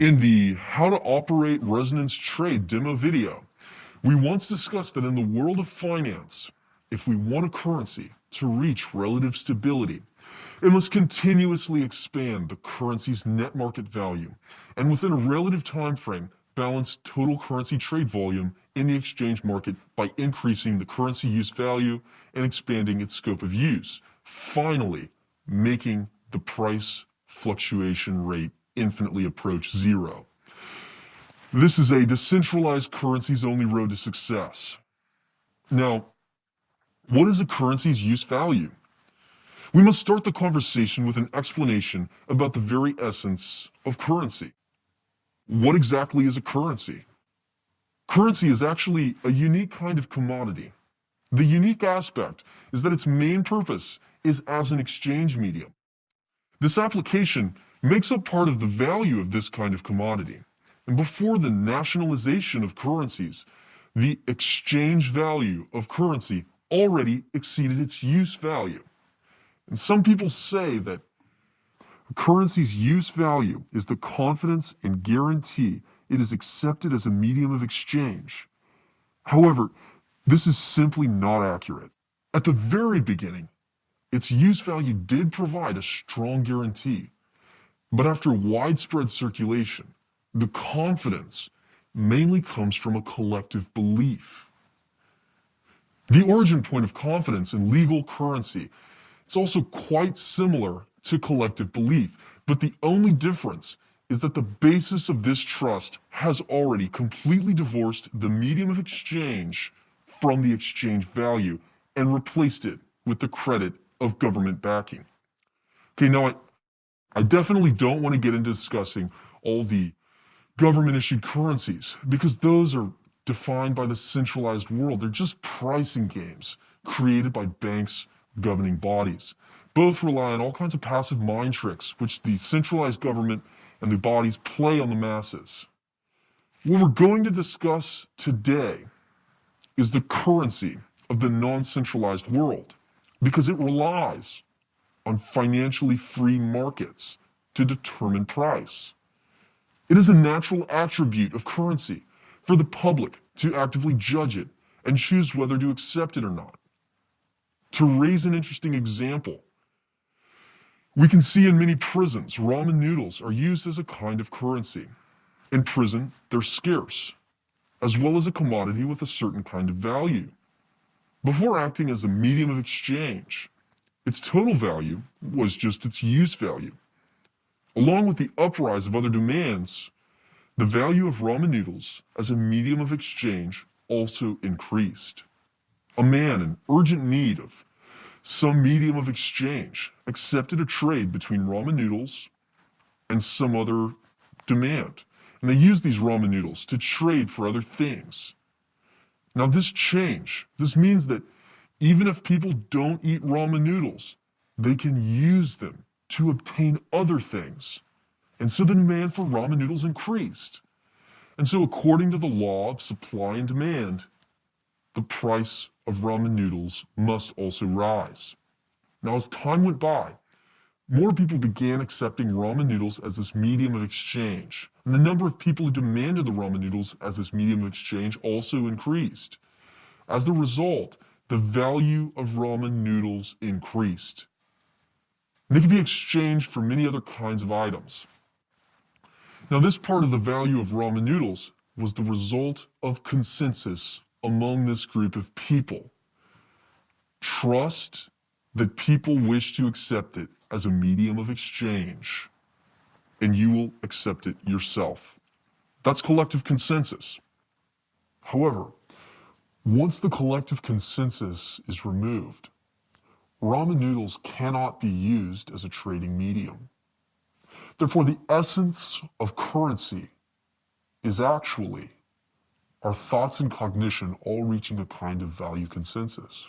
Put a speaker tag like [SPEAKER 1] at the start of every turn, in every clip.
[SPEAKER 1] In the How to Operate Resonance Trade demo video, we once discussed that in the world of finance, if we want a currency to reach relative stability, it must continuously expand the currency's net market value, and within a relative time frame, balance total currency trade volume in the exchange market by increasing the currency use value and expanding its scope of use, finally making the price fluctuation rate infinitely approach zero. This is a decentralized currency's only road to success. Now, what is a currency's use value? We must start the conversation with an explanation about the very essence of currency. What exactly is a currency? Currency is actually a unique kind of commodity. The unique aspect is that its main purpose is as an exchange medium. This application makes up part of the value of this kind of commodity. And before the nationalization of currencies, the exchange value of currency already exceeded its use value. And some people say that a currency's use value is the confidence and guarantee it is accepted as a medium of exchange. However, this is simply not accurate. At the very beginning, its use value did provide a strong guarantee. But after widespread circulation, the confidence mainly comes from a collective belief. The origin point of confidence in legal currency is also quite similar to collective belief, but the only difference is that the basis of this trust has already completely divorced the medium of exchange from the exchange value and replaced it with the credit of government backing. Okay, now I definitely don't want to get into discussing all the government-issued currencies because those are defined by the centralized world. They're just pricing games created by banks, governing bodies. Both rely on all kinds of passive mind tricks, which the centralized government and the bodies play on the masses. What we're going to discuss today is the currency of the non-centralized world because it relies on financially free markets to determine price. It is a natural attribute of currency for the public to actively judge it and choose whether to accept it or not. To raise an interesting example, we can see in many prisons, ramen noodles are used as a kind of currency. In prison, they're scarce, as well as a commodity with a certain kind of value. Before acting as a medium of exchange, its total value was just its use value. Along with the uprise of other demands, the value of ramen noodles as a medium of exchange also increased. A man in urgent need of some medium of exchange accepted a trade between ramen noodles and some other demand, and they used these ramen noodles to trade for other things. Now this means that even if people don't eat ramen noodles, they can use them to obtain other things. And so the demand for ramen noodles increased. And so according to the law of supply and demand, the price of ramen noodles must also rise. Now as time went by, more people began accepting ramen noodles as this medium of exchange. And the number of people who demanded the ramen noodles as this medium of exchange also increased. As the result, the value of ramen noodles increased. They could be exchanged for many other kinds of items. Now, this part of the value of ramen noodles was the result of consensus among this group of people. Trust that people wish to accept it as a medium of exchange, and you will accept it yourself. That's collective consensus. However, once the collective consensus is removed, ramen noodles cannot be used as a trading medium. Therefore, the essence of currency is actually our thoughts and cognition all reaching a kind of value consensus.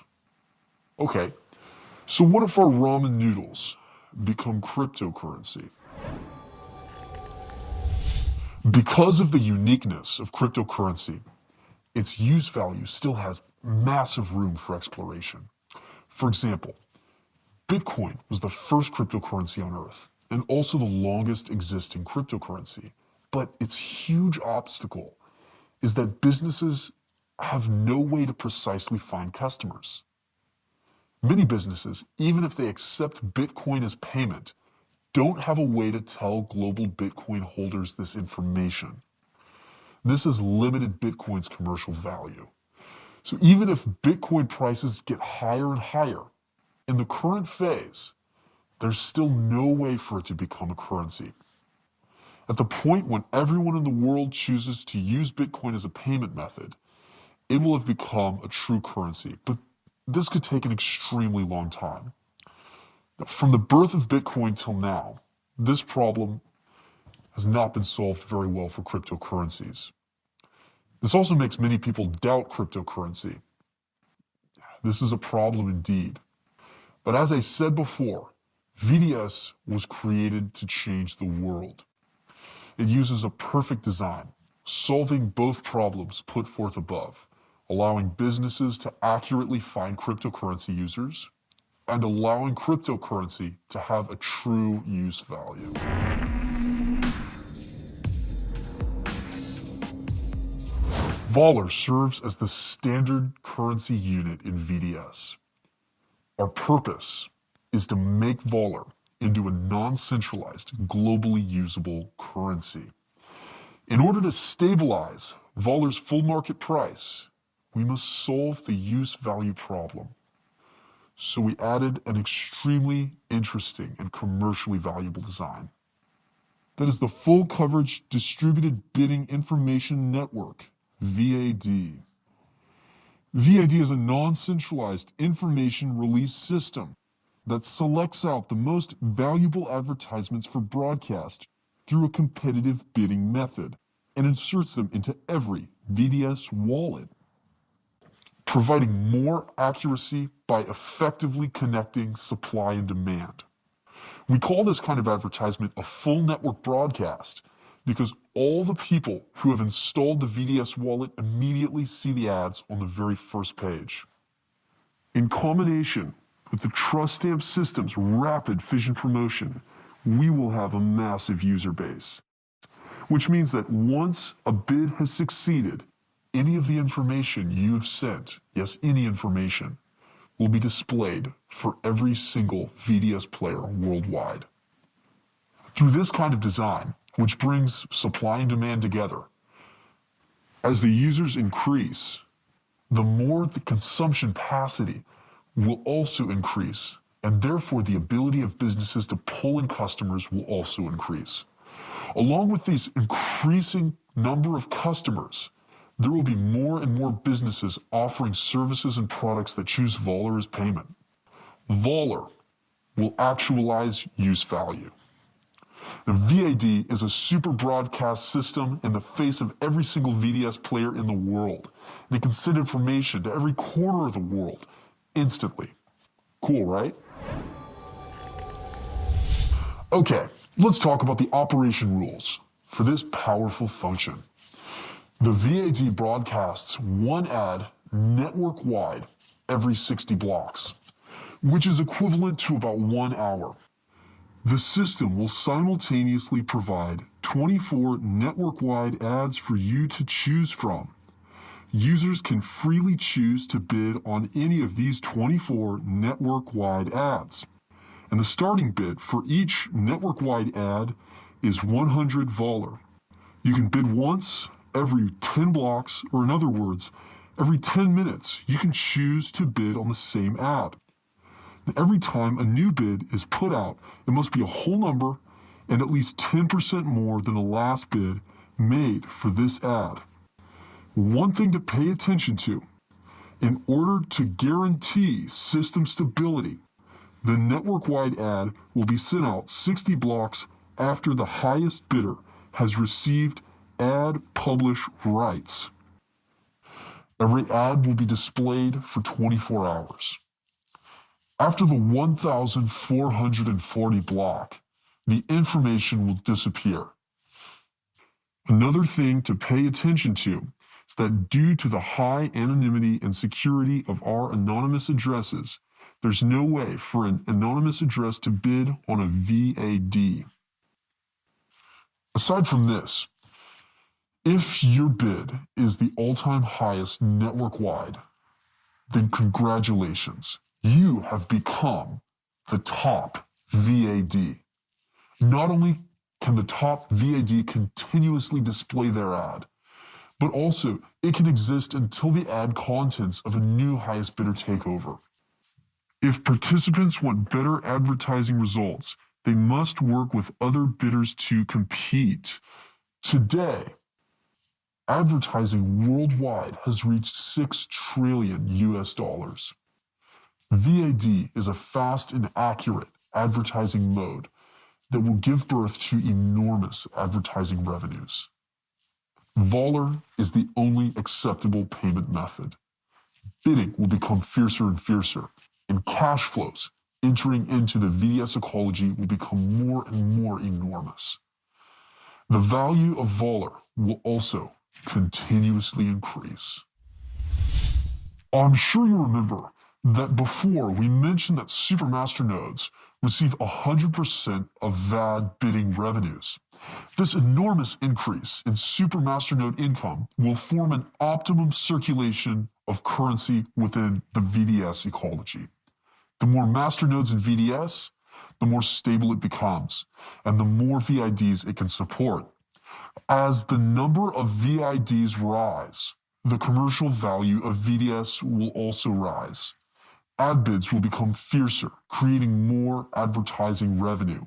[SPEAKER 1] Okay, so what if our ramen noodles become cryptocurrency? Because of the uniqueness of cryptocurrency, its use value still has massive room for exploration. For example, Bitcoin was the first cryptocurrency on Earth and also the longest existing cryptocurrency. But its huge obstacle is that businesses have no way to precisely find customers. Many businesses, even if they accept Bitcoin as payment, don't have a way to tell global Bitcoin holders this information. This has limited Bitcoin's commercial value. So even if Bitcoin prices get higher and higher, in the current phase, there's still no way for it to become a currency. At the point when everyone in the world chooses to use Bitcoin as a payment method, it will have become a true currency, but this could take an extremely long time. From the birth of Bitcoin till now, this problem has not been solved very well for cryptocurrencies. This also makes many people doubt cryptocurrency. This is a problem indeed. But as I said before, VDS was created to change the world. It uses a perfect design, solving both problems put forth above, allowing businesses to accurately find cryptocurrency users and allowing cryptocurrency to have a true use value. Vollar serves as the standard currency unit in VDS. Our purpose is to make Vollar into a non-centralized, globally usable currency. In order to stabilize Vollar's full market price, we must solve the use value problem. So we added an extremely interesting and commercially valuable design. That is the Full Coverage Distributed Bidding Information Network, VAD. VAD is a non-centralized information release system that selects out the most valuable advertisements for broadcast through a competitive bidding method and inserts them into every VDS wallet, providing more accuracy by effectively connecting supply and demand. We call this kind of advertisement a full network broadcast because all the people who have installed the VDS wallet immediately see the ads on the very first page. In combination with the Trust Stamp System's rapid fission promotion, we will have a massive user base, which means that once a bid has succeeded, any of the information you've sent, yes, any information, will be displayed for every single VDS player worldwide. Through this kind of design, which brings supply and demand together, as the users increase, the more the consumption capacity will also increase, and therefore the ability of businesses to pull in customers will also increase. Along with these increasing number of customers, there will be more and more businesses offering services and products that choose Vollar as payment. Vollar will actualize use value. The VAD is a super broadcast system in the face of every single VDS player in the world, and it can send information to every corner of the world instantly. Cool, right? Okay, let's talk about the operation rules for this powerful function. The VAD broadcasts one ad network-wide every 60 blocks, which is equivalent to about 1 hour. The system will simultaneously provide 24 network-wide ads for you to choose from. Users can freely choose to bid on any of these 24 network-wide ads. And the starting bid for each network-wide ad is 100 Vollar. You can bid once every 10 blocks, or in other words, every 10 minutes, you can choose to bid on the same ad. And every time a new bid is put out, it must be a whole number and at least 10% more than the last bid made for this ad. One thing to pay attention to: in order to guarantee system stability, the network-wide ad will be sent out 60 blocks after the highest bidder has received ad publish rights. Every ad will be displayed for 24 hours. After the 1,440 block, the information will disappear. Another thing to pay attention to is that due to the high anonymity and security of our anonymous addresses, There's no way for an anonymous address to bid on a VAD. Aside from this, if your bid is the all-time highest network-wide, then congratulations, you have become the top VAD. Not only can the top VAD continuously display their ad, but also it can exist until the ad contents of a new highest bidder takeover. If participants want better advertising results, they must work with other bidders to compete. Today, advertising worldwide has reached $6 trillion US. VAD is a fast and accurate advertising mode that will give birth to enormous advertising revenues. Vollar is the only acceptable payment method. Bidding will become fiercer and fiercer, and cash flows entering into the VDS ecology will become more and more enormous. The value of Vollar will also continuously increase. I'm sure you remember that before we mentioned that supermaster nodes receive 100% of VAD bidding revenues. This enormous increase in supermaster node income will form an optimum circulation of currency within the VDS ecology. The more master nodes in VDS, the more stable it becomes, and the more VIDs it can support. As the number of VIDs rise, the commercial value of VDS will also rise. Ad bids will become fiercer, creating more advertising revenue.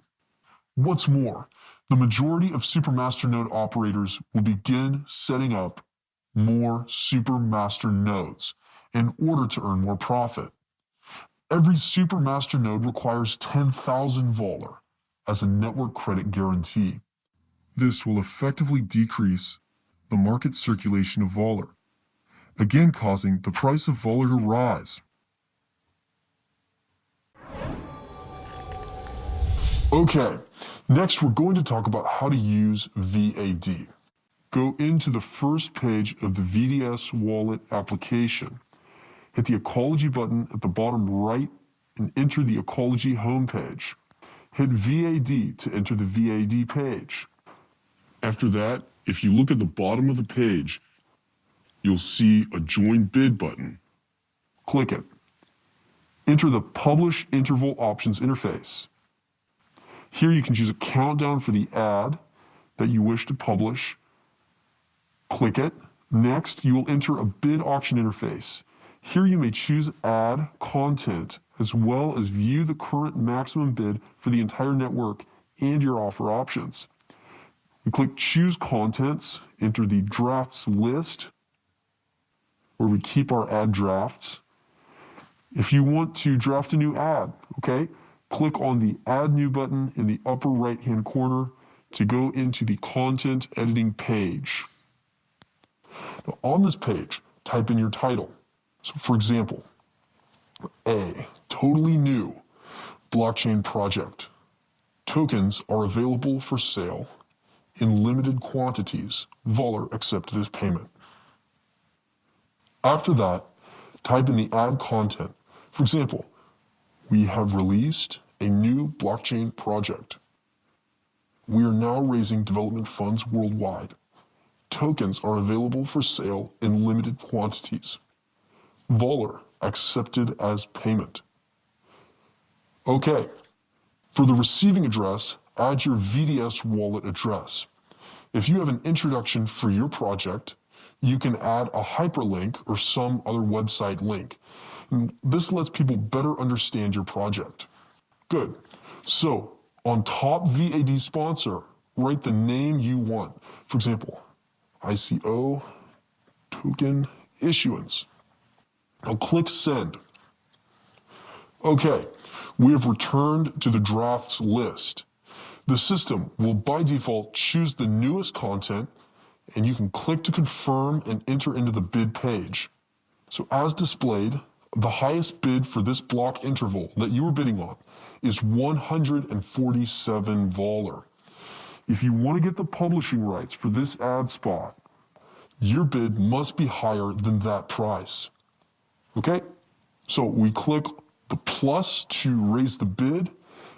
[SPEAKER 1] What's more, the majority of supermaster node operators will begin setting up more supermaster nodes in order to earn more profit. Every supermaster node requires 10,000 Vollar as a network credit guarantee. This will effectively decrease the market circulation of Vollar, again causing the price of Vollar to rise. Okay, next we're going to talk about how to use VAD. Go into the first page of the VDS wallet application. Hit the ecology button at the bottom right and enter the ecology homepage. Hit VAD to enter the VAD page. After that, if you look at the bottom of the page, you'll see a Join Bid button. Click it. Enter the Publish Interval Options interface. Here you can choose a countdown for the ad that you wish to publish. Click it. Next, you will enter a bid auction interface. Here you may choose ad content as well as view the current maximum bid for the entire network and your offer options. We click Choose Contents, enter the drafts list where we keep our ad drafts. If you want to draft a new ad, okay, click on the Add New button in the upper right-hand corner to go into the content editing page. Now, on this page, type in your title. So, for example, A, totally new blockchain project. Tokens are available for sale in limited quantities. Vollar accepted as payment. After that, type in the ad content. For example, we have released a new blockchain project. We are now raising development funds worldwide. Tokens are available for sale in limited quantities. Vollar accepted as payment. Okay, for the receiving address, add your VDS wallet address. If you have an introduction for your project, you can add a hyperlink or some other website link. And this lets people better understand your project. Good. So, on top VAD sponsor, write the name you want. For example, ICO token issuance. Now click Send. Okay, we have returned to the drafts list. The system will by default choose the newest content, and you can click to confirm and enter into the bid page. So as displayed, the highest bid for this block interval that you are bidding on is 147 Vollar. If you want to get the publishing rights for this ad spot, your bid must be higher than that price. Okay? So we click the plus to raise the bid.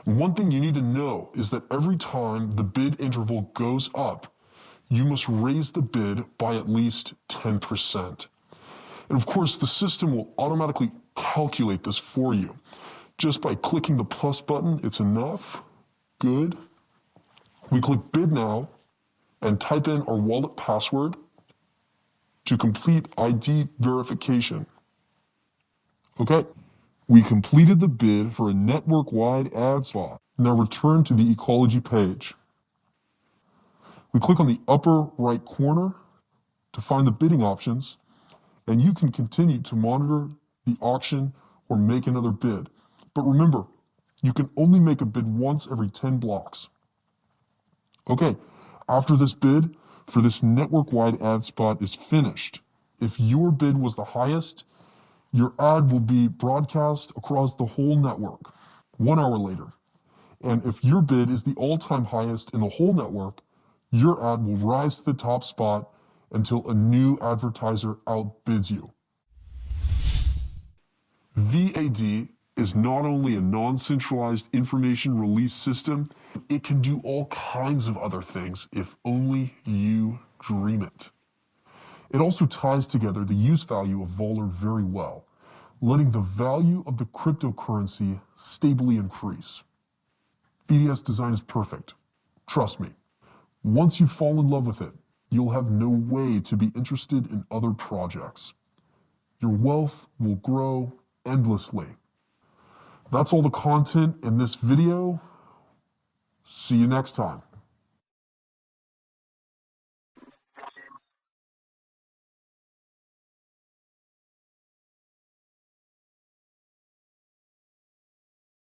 [SPEAKER 1] And one thing you need to know is that every time the bid interval goes up, you must raise the bid by at least 10%. And of course, the system will automatically calculate this for you. Just by clicking the plus button, it's enough. Good. We click bid now and type in our wallet password to complete ID verification. Okay, we completed the bid for a network-wide ad spot. Now return to the ecology page. We click on the upper right corner to find the bidding options, and you can continue to monitor the auction or make another bid. But remember, you can only make a bid once every 10 blocks. Okay, after this bid for this network-wide ad spot is finished, if your bid was the highest, your ad will be broadcast across the whole network 1 hour later. And if your bid is the all-time highest in the whole network, your ad will rise to the top spot until a new advertiser outbids you. VAD is not only a non-centralized information release system, it can do all kinds of other things if only you dream it. It also ties together the use value of Vollar very well, letting the value of the cryptocurrency stably increase. VDS design is perfect. Trust me. Once you fall in love with it, you'll have no way to be interested in other projects. Your wealth will grow endlessly. That's all the content in this video. See you next time.